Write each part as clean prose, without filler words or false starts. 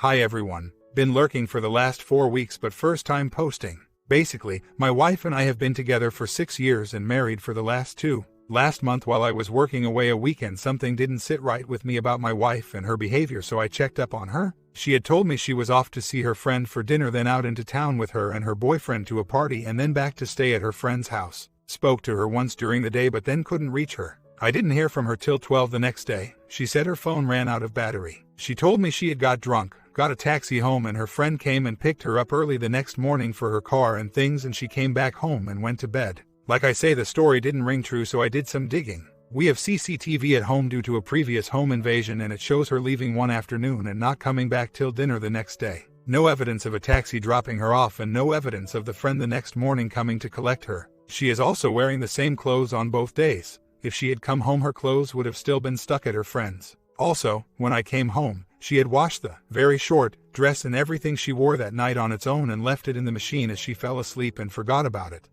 Hi everyone. Been lurking for the last 4 weeks but first time posting. Basically, my wife and I have been together for 6 years and married for the last 2. Last month while I was working away a weekend something didn't sit right with me about my wife and her behavior, so I checked up on her. She had told me she was off to see her friend for dinner, then out into town with her and her boyfriend to a party and then back to stay at her friend's house. Spoke to her once during the day but then couldn't reach her. I didn't hear from her till 12 the next day. She said her phone ran out of battery. She told me she had got drunk, got a taxi home, and her friend came and picked her up early the next morning for her car and things, and she came back home and went to bed. Like I say, the story didn't ring true, so I did some digging. We have CCTV at home due to a previous home invasion, and it shows her leaving one afternoon and not coming back till dinner the next day. No evidence of a taxi dropping her off and no evidence of the friend the next morning coming to collect her. She is also wearing the same clothes on both days. If she had come home, her clothes would have still been stuck at her friend's. Also, when I came home, she had washed the very short dress and everything she wore that night on its own and left it in the machine as she fell asleep and forgot about it.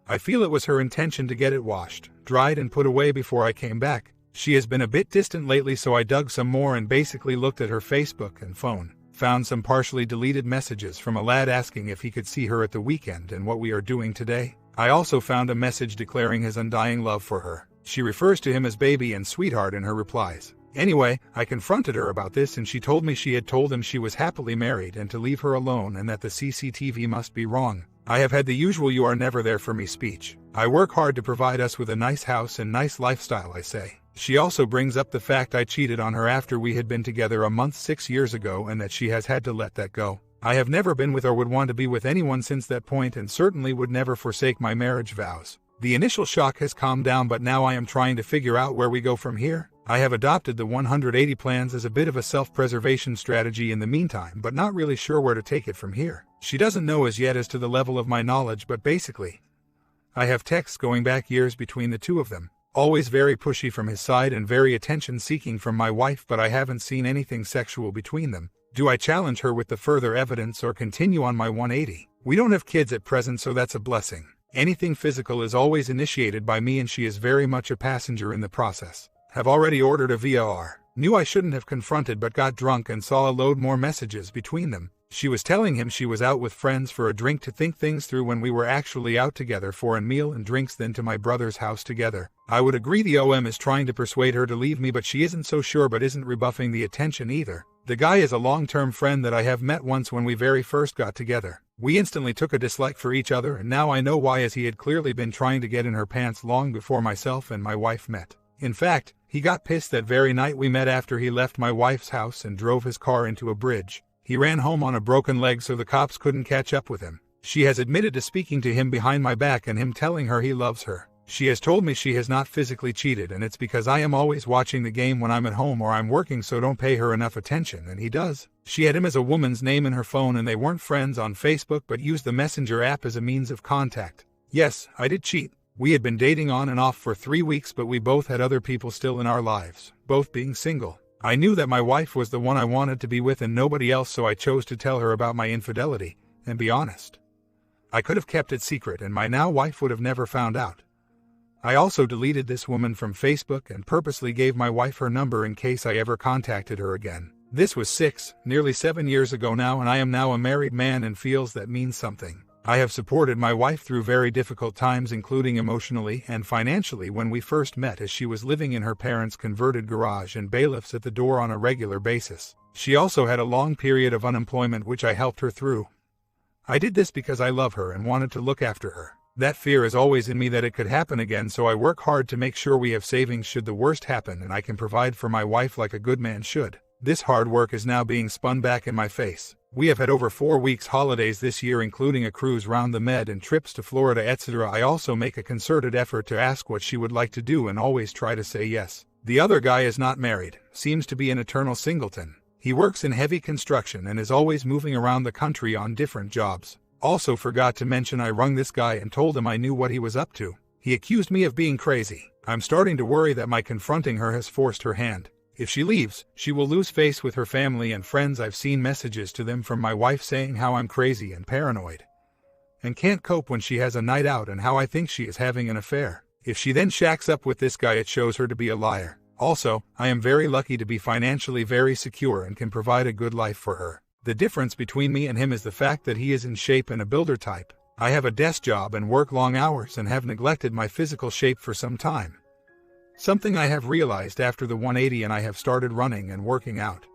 I feel it was her intention to get it washed, dried and put away before I came back. She has been a bit distant lately, so I dug some more and basically looked at her Facebook and phone. Found some partially deleted messages from a lad asking if he could see her at the weekend and what we are doing today. I also found a message declaring his undying love for her. She refers to him as baby and sweetheart in her replies. Anyway, I confronted her about this and she told me she had told him she was happily married and to leave her alone and that the CCTV must be wrong. I have had the usual "you are never there for me" speech. I work hard to provide us with a nice house and nice lifestyle, I say. She also brings up the fact I cheated on her after we had been together a month 6 years ago and that she has had to let that go. I have never been with or would want to be with anyone since that point and certainly would never forsake my marriage vows. The initial shock has calmed down, but now I am trying to figure out where we go from here. I have adopted the 180 plans as a bit of a self-preservation strategy in the meantime, but not really sure where to take it from here. She doesn't know as yet as to the level of my knowledge, but basically, I have texts going back years between the two of them. Always very pushy from his side and very attention-seeking from my wife, but I haven't seen anything sexual between them. Do I challenge her with the further evidence or continue on my 180? We don't have kids at present, so that's a blessing. Anything physical is always initiated by me and she is very much a passenger in the process. Have already ordered a VAR. Knew I shouldn't have confronted but got drunk and saw a load more messages between them. She was telling him she was out with friends for a drink to think things through when we were actually out together for a meal and drinks, then to my brother's house together. I would agree the OM is trying to persuade her to leave me, but she isn't so sure, but isn't rebuffing the attention either. The guy is a long-term friend that I have met once when we very first got together. We instantly took a dislike for each other, and now I know why, as he had clearly been trying to get in her pants long before myself and my wife met. In fact, he got pissed that very night we met after he left my wife's house and drove his car into a bridge. He ran home on a broken leg so the cops couldn't catch up with him. She has admitted to speaking to him behind my back and him telling her he loves her. She has told me she has not physically cheated, and it's because I am always watching the game when I'm at home or I'm working, so don't pay her enough attention, and he does. She had him as a woman's name in her phone and they weren't friends on Facebook but used the Messenger app as a means of contact. Yes, I did cheat. We had been dating on and off for 3 weeks, but we both had other people still in our lives, both being single. I knew that my wife was the one I wanted to be with and nobody else, so I chose to tell her about my infidelity and be honest. I could have kept it secret and my now wife would have never found out. I also deleted this woman from Facebook and purposely gave my wife her number in case I ever contacted her again. This was nearly 7 years ago now, and I am now a married man and feels that means something. I have supported my wife through very difficult times, including emotionally and financially when we first met, as she was living in her parents' converted garage and bailiffs at the door on a regular basis. She also had a long period of unemployment which I helped her through. I did this because I love her and wanted to look after her. That fear is always in me that it could happen again, so I work hard to make sure we have savings should the worst happen and I can provide for my wife like a good man should. This hard work is now being spun back in my face. We have had over 4 weeks holidays this year, including a cruise round the Med and trips to Florida, etc. I also make a concerted effort to ask what she would like to do and always try to say yes. The other guy is not married, seems to be an eternal singleton. He works in heavy construction and is always moving around the country on different jobs. Also forgot to mention I rung this guy and told him I knew what he was up to. He accused me of being crazy. I'm starting to worry that my confronting her has forced her hand. If she leaves, she will lose face with her family and friends. I've seen messages to them from my wife saying how I'm crazy and paranoid and can't cope when she has a night out and how I think she is having an affair. If she then shacks up with this guy, it shows her to be a liar. Also, I am very lucky to be financially very secure and can provide a good life for her. The difference between me and him is the fact that he is in shape and a builder type. I have a desk job and work long hours and have neglected my physical shape for some time. Something I have realized after the 180 and I have started running and working out.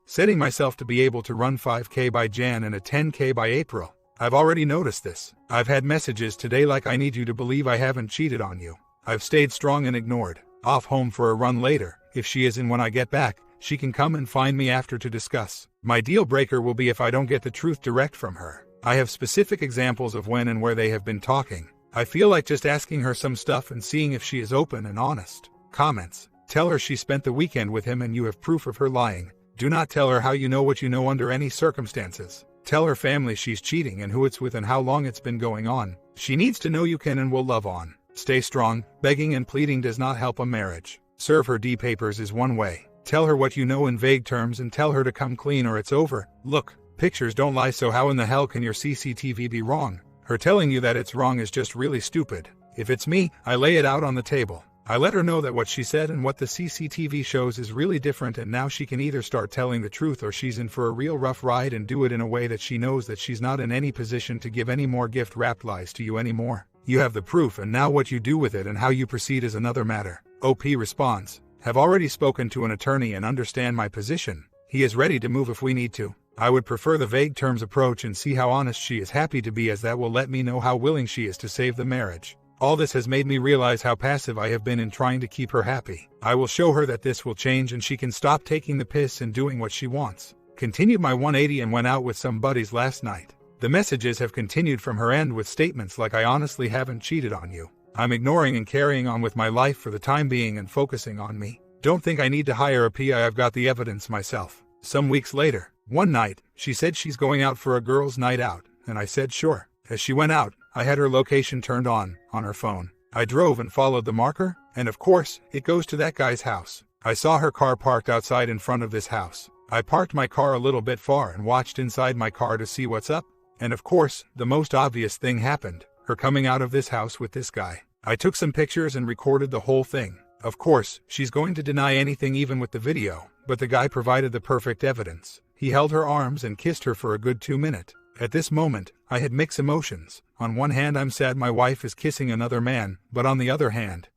Setting myself to be able to run 5K by Jan and a 10K by April. I've already noticed this. I've had messages today like I need you to believe I haven't cheated on you. I've stayed strong and ignored. Off home for a run later. If she is in when I get back, she can come and find me after to discuss. My deal breaker will be if I don't get the truth direct from her. I have specific examples of when and where they have been talking. I feel like just asking her some stuff and seeing if she is open and honest. Comments. Tell her she spent the weekend with him and you have proof of her lying. Do not tell her how you know what you know under any circumstances. Tell her family she's cheating and who it's with and how long it's been going on. She needs to know you can and will love on. Stay strong. Begging and pleading does not help a marriage. Serve her D papers is one way. Tell her what you know in vague terms and tell her to come clean or it's over. Look, pictures don't lie, so how in the hell can your CCTV be wrong? Her telling you that it's wrong is just really stupid. If it's me, I lay it out on the table. I let her know that what she said and what the CCTV shows is really different, and now she can either start telling the truth or she's in for a real rough ride, and do it in a way that she knows that she's not in any position to give any more gift-wrapped lies to you anymore. You have the proof, and now what you do with it and how you proceed is another matter. OP responds, have already spoken to an attorney and understand my position. He is ready to move if we need to. I would prefer the vague terms approach and see how honest she is happy to be, as that will let me know how willing she is to save the marriage. All this has made me realize how passive I have been in trying to keep her happy. I will show her that this will change and she can stop taking the piss and doing what she wants. Continued my 180 and went out with some buddies last night. The messages have continued from her end with statements like, I honestly haven't cheated on you. I'm ignoring and carrying on with my life for the time being and focusing on me. Don't think I need to hire a PI, I've got the evidence myself. Some weeks later, one night, she said she's going out for a girls' night out, and I said sure. As she went out, I had her location turned on her phone. I drove and followed the marker, and of course, it goes to that guy's house. I saw her car parked outside in front of this house. I parked my car a little bit far and watched inside my car to see what's up. And of course, the most obvious thing happened, her coming out of this house with this guy. I took some pictures and recorded the whole thing. Of course, she's going to deny anything even with the video, but the guy provided the perfect evidence. He held her arms and kissed her for a good 2 minutes. At this moment, I had mixed emotions. On one hand, I'm sad my wife is kissing another man, but on the other hand,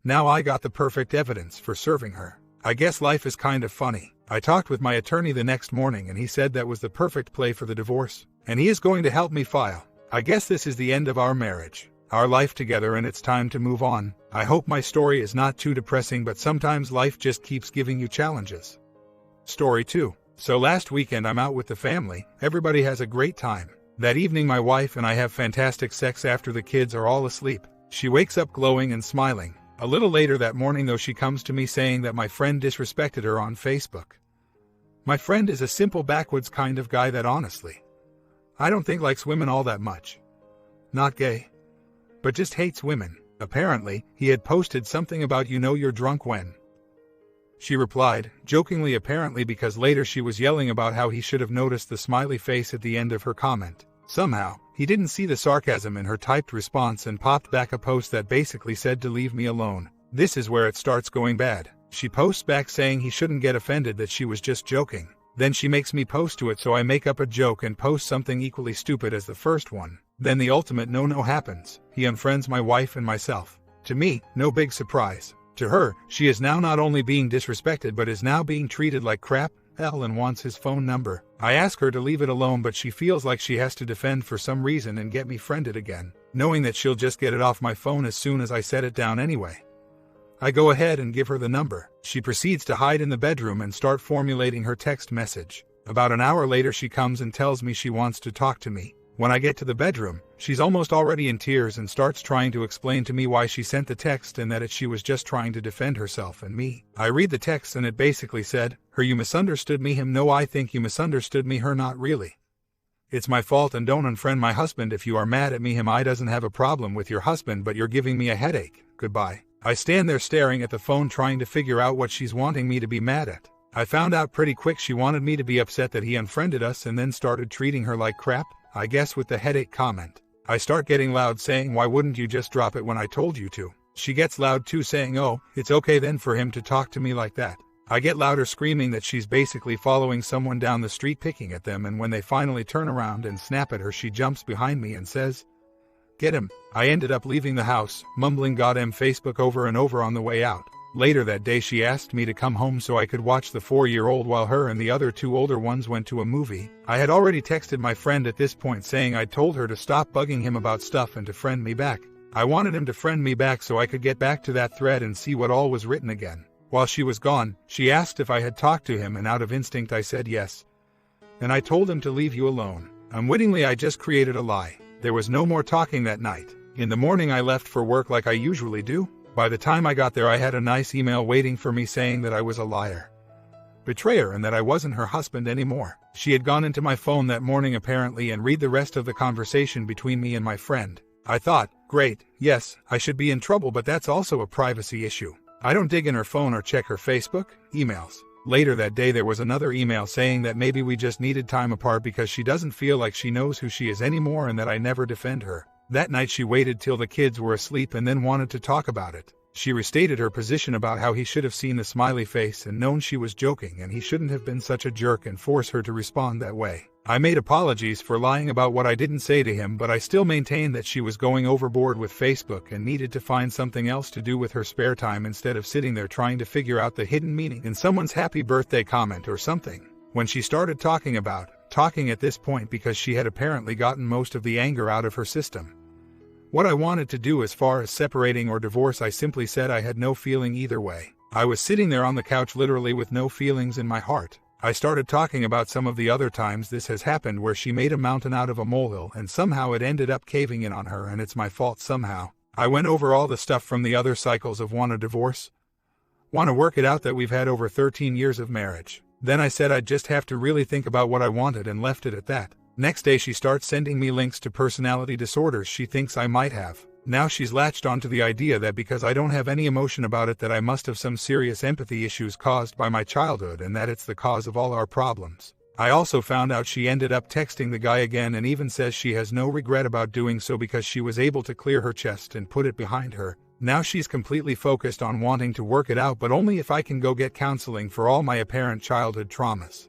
now I got the perfect evidence for serving her. I guess life is kind of funny. I talked with my attorney the next morning and he said that was the perfect play for the divorce, and he is going to help me file. I guess this is the end of our marriage, our life together, and it's time to move on. I hope my story is not too depressing, but sometimes life just keeps giving you challenges. Story 2. So last weekend I'm out with the family. Everybody has a great time. That evening my wife and I have fantastic sex after the kids are all asleep. She wakes up glowing and smiling. A little later that morning though, she comes to me saying that my friend disrespected her on Facebook. My friend is a simple backwoods kind of guy that honestly, I don't think likes women all that much. Not gay, but just hates women. Apparently, he had posted something about you're drunk when. She replied, jokingly apparently, because later she was yelling about how he should have noticed the smiley face at the end of her comment. Somehow, he didn't see the sarcasm in her typed response and popped back a post that basically said to leave me alone. This is where it starts going bad. She posts back saying he shouldn't get offended, that she was just joking. Then she makes me post to it, so I make up a joke and post something equally stupid as the first one. Then the ultimate no-no happens. He unfriends my wife and myself. To me, no big surprise. To her, she is now not only being disrespected but is now being treated like crap, and wants his phone number. I ask her to leave it alone, but she feels like she has to defend for some reason and get me friended again, knowing that she'll just get it off my phone as soon as I set it down anyway. I go ahead and give her the number. She proceeds to hide in the bedroom and start formulating her text message. About an hour later she comes and tells me she wants to talk to me. When I get to the bedroom, she's almost already in tears and starts trying to explain to me why she sent the text and that she was just trying to defend herself and me. I read the text and it basically said, her, you misunderstood me, him, no, I think you misunderstood me, her, not really. It's my fault and don't unfriend my husband if you are mad at me, him, I doesn't have a problem with your husband but you're giving me a headache, goodbye. I stand there staring at the phone trying to figure out what she's wanting me to be mad at. I found out pretty quick she wanted me to be upset that he unfriended us and then started treating her like crap, I guess with the headache comment. I start getting loud saying, why wouldn't you just drop it when I told you to? She gets loud too, saying, "Oh, it's okay then for him to talk to me like that." I get louder, screaming that she's basically following someone down the street picking at them, and when they finally turn around and snap at her, she jumps behind me and says, "Get him." I ended up leaving the house, mumbling "Goddamn Facebook" over and over on the way out. Later that day she asked me to come home so I could watch the 4-year-old while her and the other 2 older ones went to a movie. I had already texted my friend at this point saying I'd told her to stop bugging him about stuff and to friend me back. I wanted him to friend me back so I could get back to that thread and see what all was written again. While she was gone, she asked if I had talked to him, and out of instinct I said yes. And I told him to leave you alone. Unwittingly I just created a lie. There was no more talking that night. In the morning I left for work like I usually do. By the time I got there I had a nice email waiting for me saying that I was a liar, betrayer, and that I wasn't her husband anymore. She had gone into my phone that morning apparently and read the rest of the conversation between me and my friend. I thought, great, yes, I should be in trouble, but that's also a privacy issue. I don't dig in her phone or check her Facebook emails. Later that day there was another email saying that maybe we just needed time apart because she doesn't feel like she knows who she is anymore and that I never defend her. That night she waited till the kids were asleep and then wanted to talk about it. She restated her position about how he should have seen the smiley face and known she was joking and he shouldn't have been such a jerk and force her to respond that way. I made apologies for lying about what I didn't say to him, but I still maintained that she was going overboard with Facebook and needed to find something else to do with her spare time instead of sitting there trying to figure out the hidden meaning in someone's happy birthday comment or something. When she started talking at this point because she had apparently gotten most of the anger out of her system. What I wanted to do as far as separating or divorce, I simply said I had no feeling either way. I was sitting there on the couch literally with no feelings in my heart. I started talking about some of the other times this has happened where she made a mountain out of a molehill and somehow it ended up caving in on her and it's my fault somehow. I went over all the stuff from the other cycles of want a divorce, want to work it out that we've had over 13 years of marriage. Then I said I'd just have to really think about what I wanted and left it at that. Next day she starts sending me links to personality disorders she thinks I might have. Now she's latched onto the idea that because I don't have any emotion about it that I must have some serious empathy issues caused by my childhood and that it's the cause of all our problems. I also found out she ended up texting the guy again and even says she has no regret about doing so because she was able to clear her chest and put it behind her. Now she's completely focused on wanting to work it out, but only if I can go get counseling for all my apparent childhood traumas.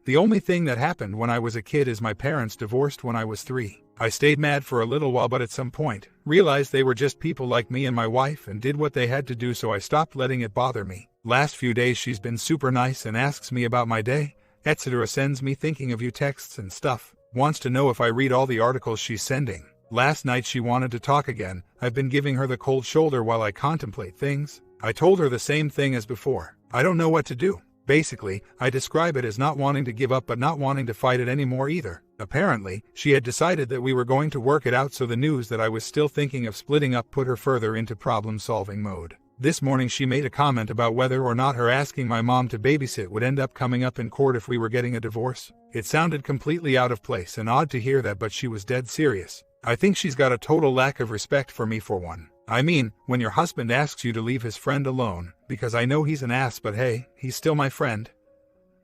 The only thing that happened when I was a kid is my parents divorced when I was 3. I stayed mad for a little while, but at some point, realized they were just people like me and my wife and did what they had to do, so I stopped letting it bother me. Last few days she's been super nice and asks me about my day, etc. Sends me thinking of you texts and stuff. Wants to know if I read all the articles she's sending. Last night she wanted to talk again. I've been giving her the cold shoulder while I contemplate things. I told her the same thing as before. I don't know what to do. Basically, I describe it as not wanting to give up but not wanting to fight it anymore either. Apparently, she had decided that we were going to work it out, so the news that I was still thinking of splitting up put her further into problem-solving mode. This morning she made a comment about whether or not her asking my mom to babysit would end up coming up in court if we were getting a divorce. It sounded completely out of place and odd to hear that, but she was dead serious. I think she's got a total lack of respect for me for one. I mean, when your husband asks you to leave his friend alone, because I know he's an ass, but hey, he's still my friend.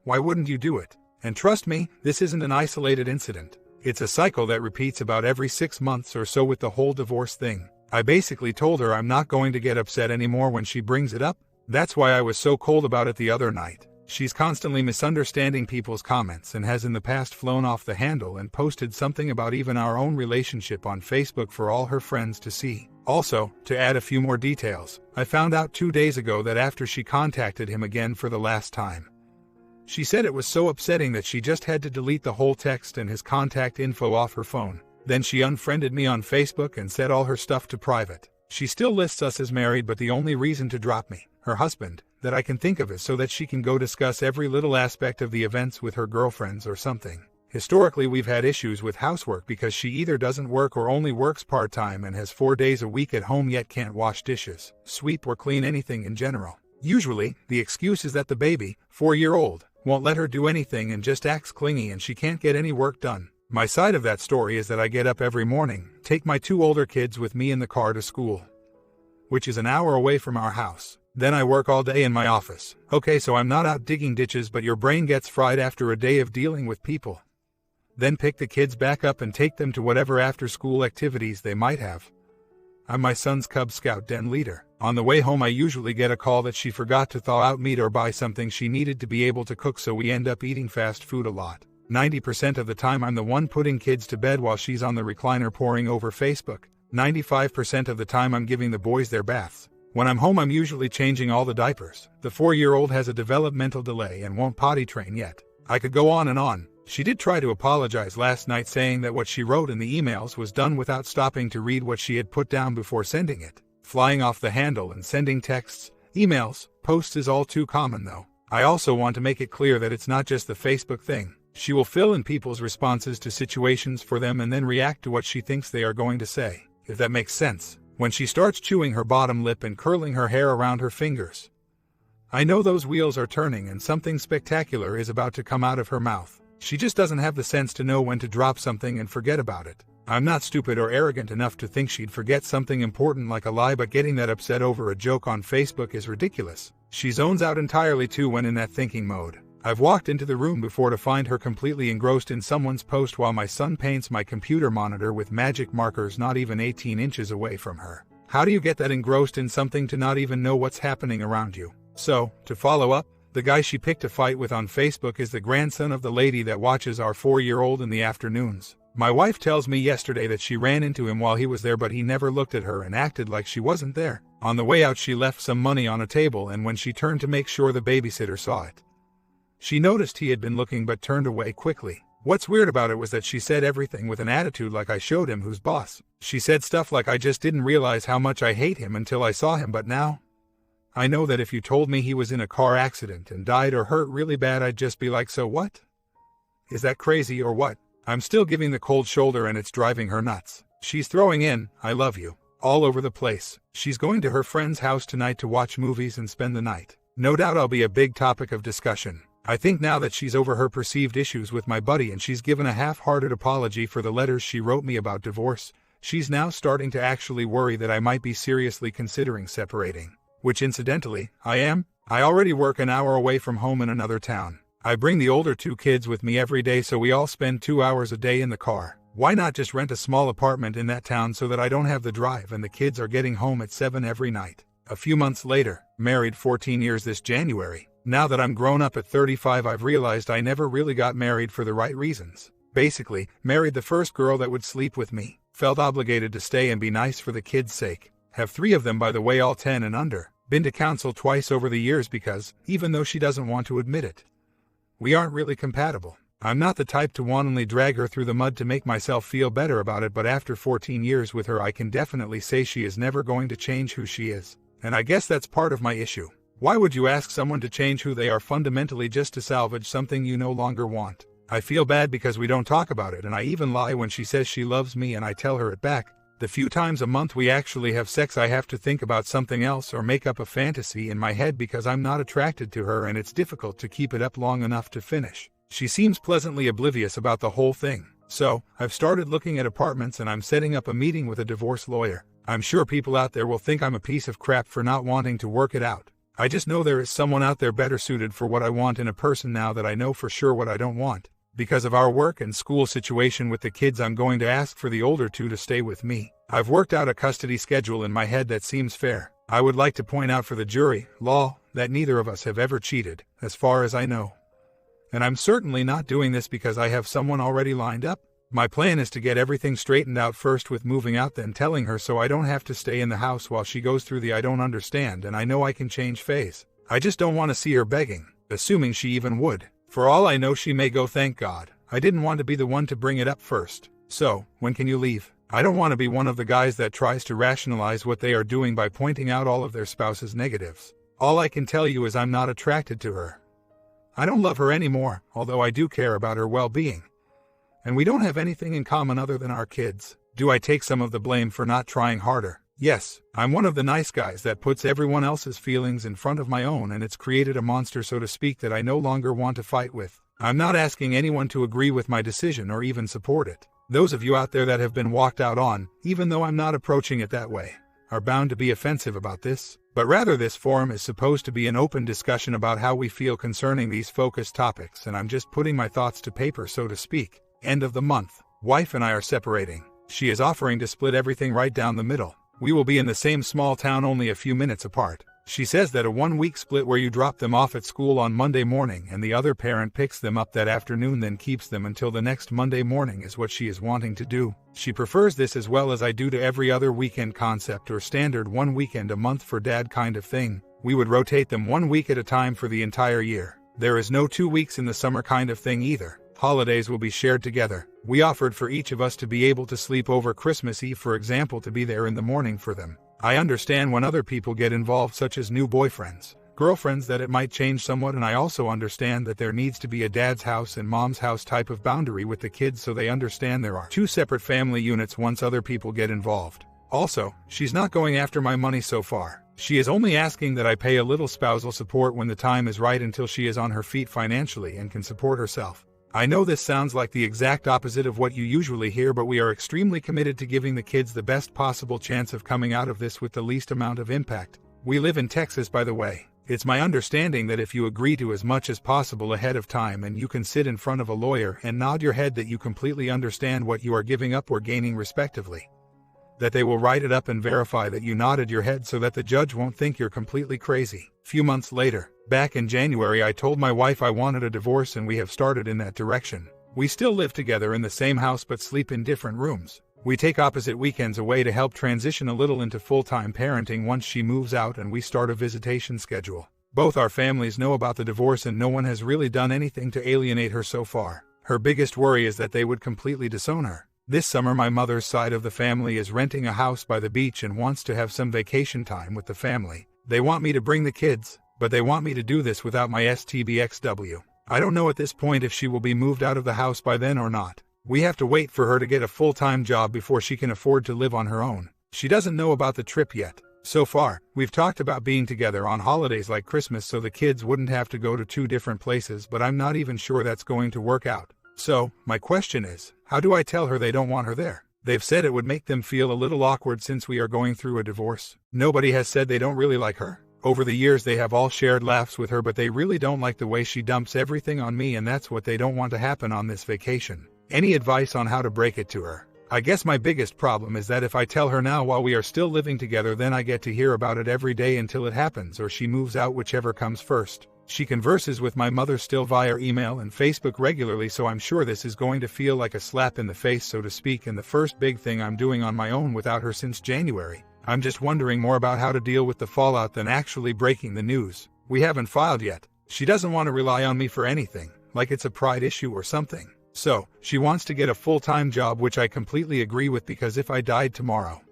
Why wouldn't you do it? And trust me, this isn't an isolated incident. It's a cycle that repeats about every 6 months or so with the whole divorce thing. I basically told her I'm not going to get upset anymore when she brings it up. That's why I was so cold about it the other night. She's constantly misunderstanding people's comments and has in the past flown off the handle and posted something about even our own relationship on Facebook for all her friends to see. Also, to add a few more details, I found out 2 days ago that after she contacted him again for the last time, she said it was so upsetting that she just had to delete the whole text and his contact info off her phone. Then she unfriended me on Facebook and set all her stuff to private. She still lists us as married, but the only reason to drop me, her husband, that I can think of is so that she can go discuss every little aspect of the events with her girlfriends or something. Historically, we've had issues with housework because she either doesn't work or only works part-time and has 4 days a week at home yet can't wash dishes, sweep or clean anything in general. Usually, the excuse is that the baby, 4-year-old, won't let her do anything and just acts clingy and she can't get any work done. My side of that story is that I get up every morning, take my 2 older kids with me in the car to school, which is an hour away from our house. Then I work all day in my office. Okay, so I'm not out digging ditches, but your brain gets fried after a day of dealing with people. Then pick the kids back up and take them to whatever after-school activities they might have. I'm my son's Cub Scout den leader. On the way home I usually get a call that she forgot to thaw out meat or buy something she needed to be able to cook, so we end up eating fast food a lot. 90% of the time I'm the one putting kids to bed while she's on the recliner poring over Facebook. 95% of the time I'm giving the boys their baths. When I'm home I'm usually changing all the diapers. The 4-year-old has a developmental delay and won't potty train yet. I could go on and on. She did try to apologize last night, saying that what she wrote in the emails was done without stopping to read what she had put down before sending it. Flying off the handle and sending texts, emails, posts is all too common though. I also want to make it clear that it's not just the Facebook thing. She will fill in people's responses to situations for them and then react to what she thinks they are going to say, if that makes sense. When she starts chewing her bottom lip and curling her hair around her fingers, I know those wheels are turning and something spectacular is about to come out of her mouth. She just doesn't have the sense to know when to drop something and forget about it. I'm not stupid or arrogant enough to think she'd forget something important like a lie, but getting that upset over a joke on Facebook is ridiculous. She zones out entirely too when in that thinking mode. I've walked into the room before to find her completely engrossed in someone's post while my son paints my computer monitor with magic markers not even 18 inches away from her. How do you get that engrossed in something to not even know what's happening around you? So, to follow up, the guy she picked a fight with on Facebook is the grandson of the lady that watches our 4-year-old in the afternoons. My wife tells me yesterday that she ran into him while he was there, but he never looked at her and acted like she wasn't there. On the way out she left some money on a table, and when she turned to make sure the babysitter saw it, she noticed he had been looking but turned away quickly. What's weird about it was that she said everything with an attitude like I showed him who's boss. She said stuff like, I just didn't realize how much I hate him until I saw him, but now I know that if you told me he was in a car accident and died or hurt really bad, I'd just be like, so what? Is that crazy or what? I'm still giving the cold shoulder and it's driving her nuts. She's throwing in, I love you, all over the place. She's going to her friend's house tonight to watch movies and spend the night. No doubt I'll be a big topic of discussion. I think now that she's over her perceived issues with my buddy and she's given a half-hearted apology for the letters she wrote me about divorce, she's now starting to actually worry that I might be seriously considering separating. Which incidentally, I am. I already work an hour away from home in another town. I bring the older 2 kids with me every day, so we all spend 2 hours a day in the car. Why not just rent a small apartment in that town so that I don't have the drive and the kids are getting home at 7 every night? A few months later, married 14 years this January. Now that I'm grown up at 35, I've realized I never really got married for the right reasons. Basically, married the first girl that would sleep with me. Felt obligated to stay and be nice for the kids' sake. Have 3 of them, by the way, all 10 and under. Been to counsel twice over the years because, even though she doesn't want to admit it, we aren't really compatible. I'm not the type to wantonly drag her through the mud to make myself feel better about it, but after 14 years with her I can definitely say she is never going to change who she is. And I guess that's part of my issue. Why would you ask someone to change who they are fundamentally just to salvage something you no longer want? I feel bad because we don't talk about it, and I even lie when she says she loves me and I tell her it back. The few times a month we actually have sex, I have to think about something else or make up a fantasy in my head because I'm not attracted to her, and it's difficult to keep it up long enough to finish. She seems pleasantly oblivious about the whole thing. So, I've started looking at apartments and I'm setting up a meeting with a divorce lawyer. I'm sure people out there will think I'm a piece of crap for not wanting to work it out. I just know there is someone out there better suited for what I want in a person now that I know for sure what I don't want. Because of our work and school situation with the kids, I'm going to ask for the older 2 to stay with me. I've worked out a custody schedule in my head that seems fair. I would like to point out for the jury, law, that neither of us have ever cheated, as far as I know. And I'm certainly not doing this because I have someone already lined up. My plan is to get everything straightened out first with moving out, then telling her, so I don't have to stay in the house while she goes through the I don't understand and I know I can change phase. I just don't want to see her begging, assuming she even would. For all I know, she may go, thank God. I didn't want to be the one to bring it up first. So, when can you leave? I don't want to be one of the guys that tries to rationalize what they are doing by pointing out all of their spouse's negatives. All I can tell you is I'm not attracted to her. I don't love her anymore, although I do care about her well-being. And we don't have anything in common other than our kids. Do I take some of the blame for not trying harder? Yes, I'm one of the nice guys that puts everyone else's feelings in front of my own, and it's created a monster, so to speak, that I no longer want to fight with. I'm not asking anyone to agree with my decision or even support it. Those of you out there that have been walked out on, even though I'm not approaching it that way, are bound to be offensive about this. But rather, this forum is supposed to be an open discussion about how we feel concerning these focused topics, and I'm just putting my thoughts to paper, so to speak. End of the month. Wife and I are separating. She is offering to split everything right down the middle. We will be in the same small town only a few minutes apart. She says that a 1-week split where you drop them off at school on Monday morning and the other parent picks them up that afternoon then keeps them until the next Monday morning is what she is wanting to do. She prefers this as well as I do to every other weekend concept or standard 1 weekend a month for dad kind of thing. We would rotate them 1 week at a time for the entire year. There is no 2 weeks in the summer kind of thing either. Holidays will be shared together. We offered for each of us to be able to sleep over Christmas Eve, for example, to be there in the morning for them. I understand when other people get involved, such as new boyfriends, girlfriends, that it might change somewhat, and I also understand that there needs to be a dad's house and mom's house type of boundary with the kids so they understand there are 2 separate family units once other people get involved. Also, she's not going after my money so far. She is only asking that I pay a little spousal support when the time is right until she is on her feet financially and can support herself. I know this sounds like the exact opposite of what you usually hear, but we are extremely committed to giving the kids the best possible chance of coming out of this with the least amount of impact. We live in Texas, by the way. It's my understanding that if you agree to as much as possible ahead of time and you can sit in front of a lawyer and nod your head that you completely understand what you are giving up or gaining respectively, that they will write it up and verify that you nodded your head so that the judge won't think you're completely crazy. Few months later, back in January, I told my wife I wanted a divorce and we have started in that direction. We still live together in the same house but sleep in different rooms. We take opposite weekends away to help transition a little into full-time parenting once she moves out and we start a visitation schedule. Both our families know about the divorce and no one has really done anything to alienate her so far. Her biggest worry is that they would completely disown her. This summer my mother's side of the family is renting a house by the beach and wants to have some vacation time with the family. They want me to bring the kids, but they want me to do this without my STBXW. I don't know at this point if she will be moved out of the house by then or not. We have to wait for her to get a full-time job before she can afford to live on her own. She doesn't know about the trip yet. So far, we've talked about being together on holidays like Christmas so the kids wouldn't have to go to 2 different places, but I'm not even sure that's going to work out. So, my question is, how do I tell her they don't want her there? They've said it would make them feel a little awkward since we are going through a divorce. Nobody has said they don't really like her. Over the years they have all shared laughs with her, but they really don't like the way she dumps everything on me, and that's what they don't want to happen on this vacation. Any advice on how to break it to her? I guess my biggest problem is that if I tell her now while we are still living together, then I get to hear about it every day until it happens or she moves out, whichever comes first. She converses with my mother still via email and Facebook regularly, so I'm sure this is going to feel like a slap in the face, so to speak, and the first big thing I'm doing on my own without her since January. I'm just wondering more about how to deal with the fallout than actually breaking the news. We haven't filed yet. She doesn't want to rely on me for anything, like it's a pride issue or something. So, she wants to get a full-time job, which I completely agree with, because if I died tomorrow,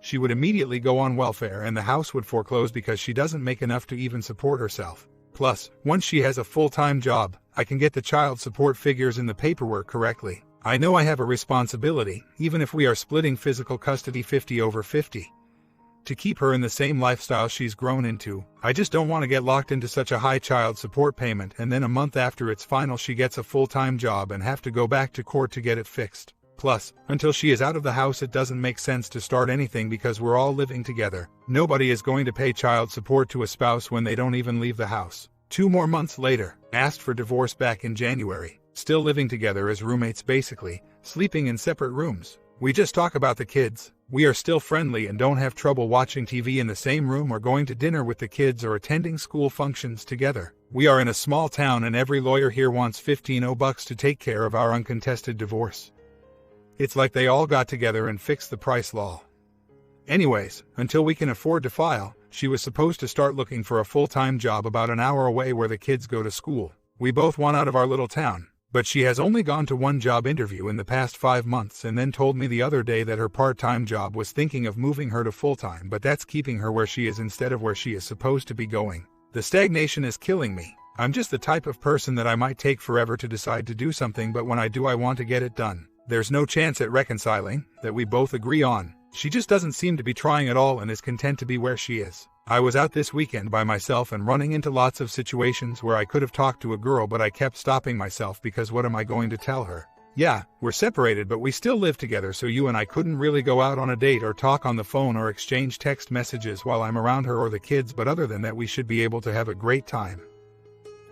she would immediately go on welfare and the house would foreclose because she doesn't make enough to even support herself. Plus, once she has a full-time job, I can get the child support figures in the paperwork correctly. I know I have a responsibility, even if we are splitting physical custody 50/50, to keep her in the same lifestyle she's grown into. I just don't want to get locked into such a high child support payment and then a month after it's final she gets a full-time job and have to go back to court to get it fixed. Plus, until she is out of the house it doesn't make sense to start anything because we're all living together. Nobody is going to pay child support to a spouse when they don't even leave the house. 2 more months later, asked for divorce back in January. Still living together as roommates basically, sleeping in separate rooms. We just talk about the kids. We are still friendly and don't have trouble watching TV in the same room or going to dinner with the kids or attending school functions together. We are in a small town and every lawyer here wants $15 to take care of our uncontested divorce. It's like they all got together and fixed the price law. Anyways, until we can afford to file, she was supposed to start looking for a full-time job about an hour away where the kids go to school. We both want out of our little town, but she has only gone to 1 job interview in the past 5 months and then told me the other day that her part-time job was thinking of moving her to full-time, but that's keeping her where she is instead of where she is supposed to be going. The stagnation is killing me. I'm just the type of person that I might take forever to decide to do something, but when I do I want to get it done. There's no chance at reconciling, that we both agree on. She just doesn't seem to be trying at all and is content to be where she is. I was out this weekend by myself and running into lots of situations where I could have talked to a girl, but I kept stopping myself because what am I going to tell her? Yeah, we're separated but we still live together, so you and I couldn't really go out on a date or talk on the phone or exchange text messages while I'm around her or the kids, but other than that we should be able to have a great time.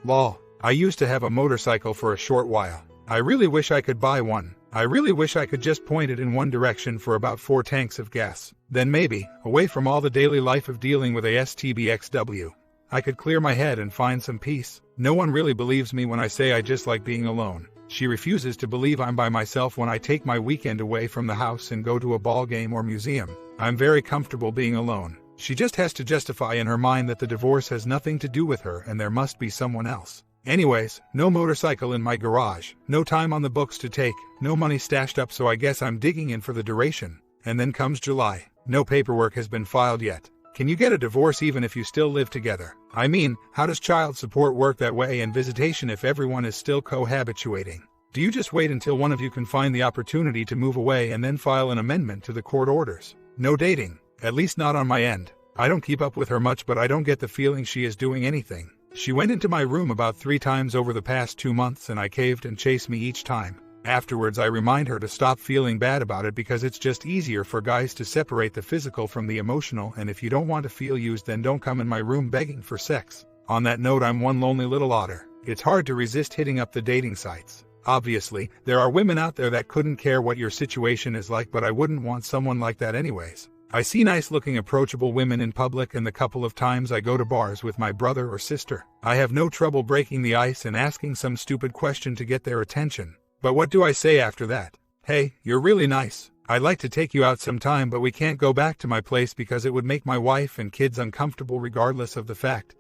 Lol. I used to have a motorcycle for a short while. I really wish I could buy one. I really wish I could just point it in one direction for about 4 tanks of gas. Then maybe, away from all the daily life of dealing with a STBXW, I could clear my head and find some peace. No one really believes me when I say I just like being alone. She refuses to believe I'm by myself when I take my weekend away from the house and go to a ball game or museum. I'm very comfortable being alone. She just has to justify in her mind that the divorce has nothing to do with her and there must be someone else. Anyways, no motorcycle in my garage, no time on the books to take, no money stashed up, so I guess I'm digging in for the duration. And then comes July. No paperwork has been filed yet. Can you get a divorce even if you still live together? I mean, how does child support work that way and visitation if everyone is still cohabituating? Do you just wait until one of you can find the opportunity to move away and then file an amendment to the court orders? No dating, at least not on my end. I don't keep up with her much, but I don't get the feeling she is doing anything. She went into my room about 3 times over the past 2 months and I caved and chased me each time. Afterwards I remind her to stop feeling bad about it because it's just easier for guys to separate the physical from the emotional, and if you don't want to feel used then don't come in my room begging for sex. On that note, I'm one lonely little otter. It's hard to resist hitting up the dating sites. Obviously, there are women out there that couldn't care what your situation is like, but I wouldn't want someone like that anyways. I see nice-looking, approachable women in public, and the couple of times I go to bars with my brother or sister, I have no trouble breaking the ice and asking some stupid question to get their attention. But what do I say after that? Hey, you're really nice. I'd like to take you out sometime, but we can't go back to my place because it would make my wife and kids uncomfortable regardless of the fact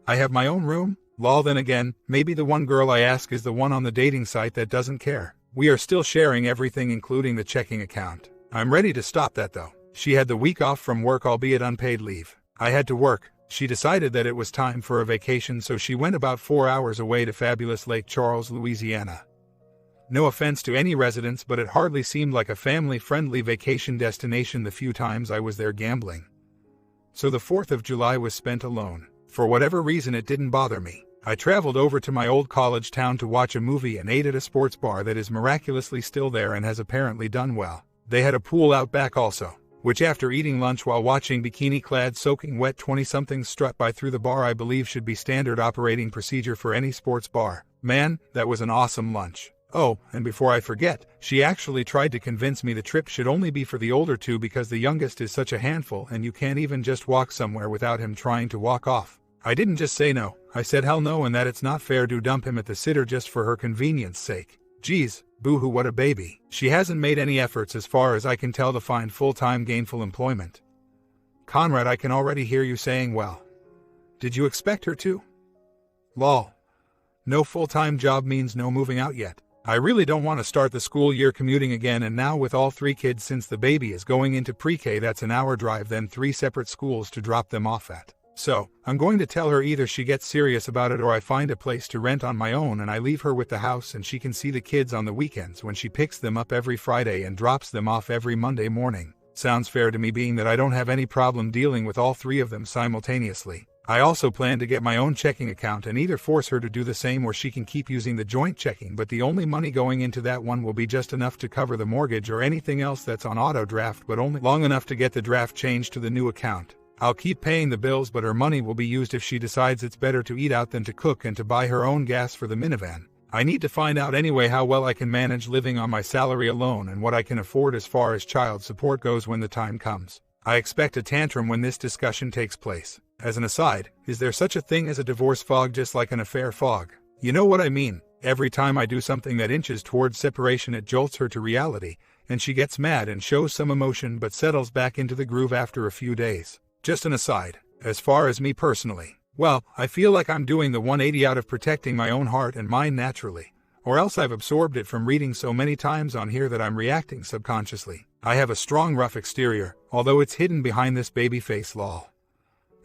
I have my own room? Lol. Then again, maybe the one girl I ask is the one on the dating site that doesn't care. We are still sharing everything, including the checking account. I'm ready to stop that though. She had the week off from work, albeit unpaid leave. I had to work. She decided that it was time for a vacation, so she went about 4 hours away to fabulous Lake Charles, Louisiana. No offense to any residents, but it hardly seemed like a family-friendly vacation destination the few times I was there gambling. So the 4th of July was spent alone. For whatever reason, it didn't bother me. I traveled over to my old college town to watch a movie and ate at a sports bar that is miraculously still there and has apparently done well. They had a pool out back also, which after eating lunch while watching bikini-clad soaking wet 20-somethings strut by through the bar I believe should be standard operating procedure for any sports bar. Man, that was an awesome lunch. Oh, and before I forget, she actually tried to convince me the trip should only be for the older two because the youngest is such a handful and you can't even just walk somewhere without him trying to walk off. I didn't just say no, I said hell no, and that it's not fair to dump him at the sitter just for her convenience sake. Geez, boo-hoo, what a baby. She hasn't made any efforts as far as I can tell to find full-time gainful employment. Conrad, I can already hear you saying, well, did you expect her to? Lol. No full-time job means no moving out yet. I really don't want to start the school year commuting again, and now with all 3 kids since the baby is going into pre-K, that's an hour drive, then 3 separate schools to drop them off at. So, I'm going to tell her either she gets serious about it or I find a place to rent on my own and I leave her with the house and she can see the kids on the weekends when she picks them up every Friday and drops them off every Monday morning. Sounds fair to me, being that I don't have any problem dealing with all 3 of them simultaneously. I also plan to get my own checking account and either force her to do the same or she can keep using the joint checking, but the only money going into that one will be just enough to cover the mortgage or anything else that's on auto draft, but only long enough to get the draft changed to the new account. I'll keep paying the bills, but her money will be used if she decides it's better to eat out than to cook and to buy her own gas for the minivan. I need to find out anyway how well I can manage living on my salary alone and what I can afford as far as child support goes when the time comes. I expect a tantrum when this discussion takes place. As an aside, is there such a thing as a divorce fog, just like an affair fog? You know what I mean? Every time I do something that inches towards separation, it jolts her to reality, and she gets mad and shows some emotion but settles back into the groove after a few days. Just an aside, as far as me personally, well, I feel like I'm doing the 180 out of protecting my own heart and mind naturally, or else I've absorbed it from reading so many times on here that I'm reacting subconsciously. I have a strong, rough exterior, although it's hidden behind this baby face, lol.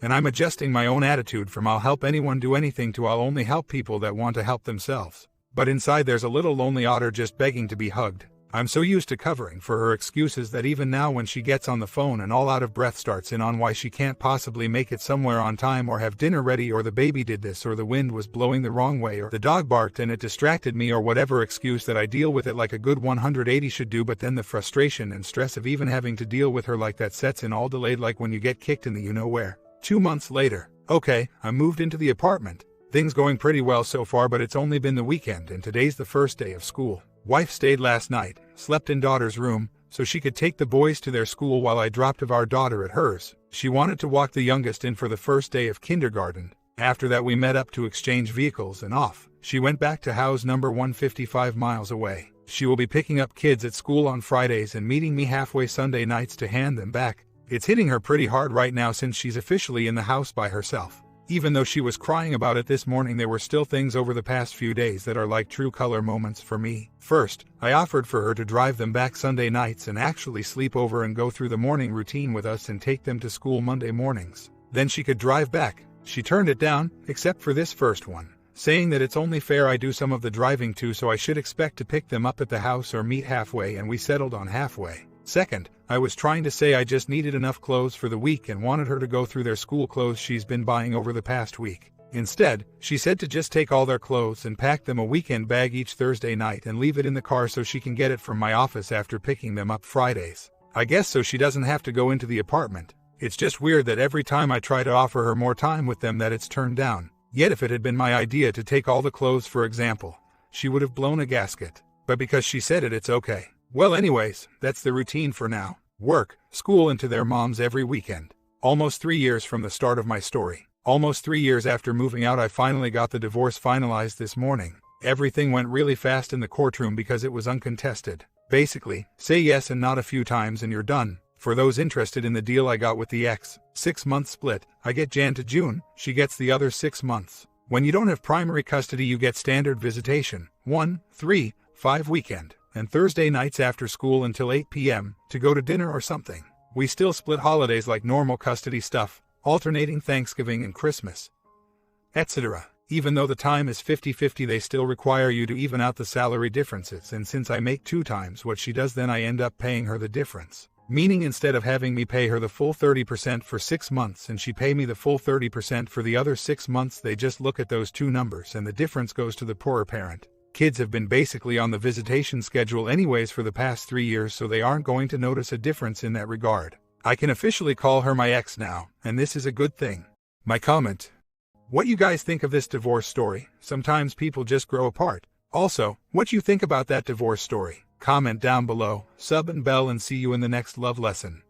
And I'm adjusting my own attitude from I'll help anyone do anything to I'll only help people that want to help themselves. But inside there's a little lonely otter just begging to be hugged. I'm so used to covering for her excuses that even now when she gets on the phone and all out of breath starts in on why she can't possibly make it somewhere on time or have dinner ready or the baby did this or the wind was blowing the wrong way or the dog barked and it distracted me or whatever excuse, that I deal with it like a good 180 should do, but then the frustration and stress of even having to deal with her like that sets in, all delayed like when you get kicked in the you-know-where. 2 months later. Okay, I moved into the apartment. Things going pretty well so far, but it's only been the weekend and today's the first day of school. Wife stayed last night, slept in daughter's room, so she could take the boys to their school while I dropped off our daughter at hers. She wanted to walk the youngest in for the first day of kindergarten. After that we met up to exchange vehicles and off. She went back to house number 155 miles away. She will be picking up kids at school on Fridays and meeting me halfway Sunday nights to hand them back. It's hitting her pretty hard right now since she's officially in the house by herself. Even though she was crying about it this morning, there were still things over the past few days that are like true color moments for me. First, I offered for her to drive them back Sunday nights and actually sleep over and go through the morning routine with us and take them to school Monday mornings. Then she could drive back. She turned it down, except for this first one, saying that it's only fair I do some of the driving too, so I should expect to pick them up at the house or meet halfway, and we settled on halfway. Second, I was trying to say I just needed enough clothes for the week and wanted her to go through their school clothes she's been buying over the past week. Instead, she said to just take all their clothes and pack them a weekend bag each Thursday night and leave it in the car so she can get it from my office after picking them up Fridays. I guess so she doesn't have to go into the apartment. It's just weird that every time I try to offer her more time with them that it's turned down. Yet if it had been my idea to take all the clothes, for example, she would have blown a gasket. But because she said it, it's okay. Well, anyways, that's the routine for now. Work, school, and to their moms every weekend. Almost 3 years from the start of my story. Almost 3 years after moving out, I finally got the divorce finalized this morning. Everything went really fast in the courtroom because it was uncontested. Basically, say yes and not a few times and you're done. For those interested in the deal I got with the ex, 6-month split. I get Jan to June, she gets the other 6 months. When you don't have primary custody, you get standard visitation, 1, 3, 5 weekend, and Thursday nights after school until 8 p.m. to go to dinner or something. We still split holidays like normal custody stuff, alternating Thanksgiving and Christmas, etc. Even though the time is 50-50, they still require you to even out the salary differences, and since I make 2 times what she does, then I end up paying her the difference. Meaning instead of having me pay her the full 30% for 6 months and she pay me the full 30% for the other 6 months, they just look at those 2 numbers and the difference goes to the poorer parent. Kids have been basically on the visitation schedule anyways for the past 3 years, so they aren't going to notice a difference in that regard. I can officially call her my ex now, and this is a good thing. My comment: what you guys think of this divorce story? Sometimes people just grow apart. Also, what you think about that divorce story? Comment down below, sub and bell, and see you in the next love lesson.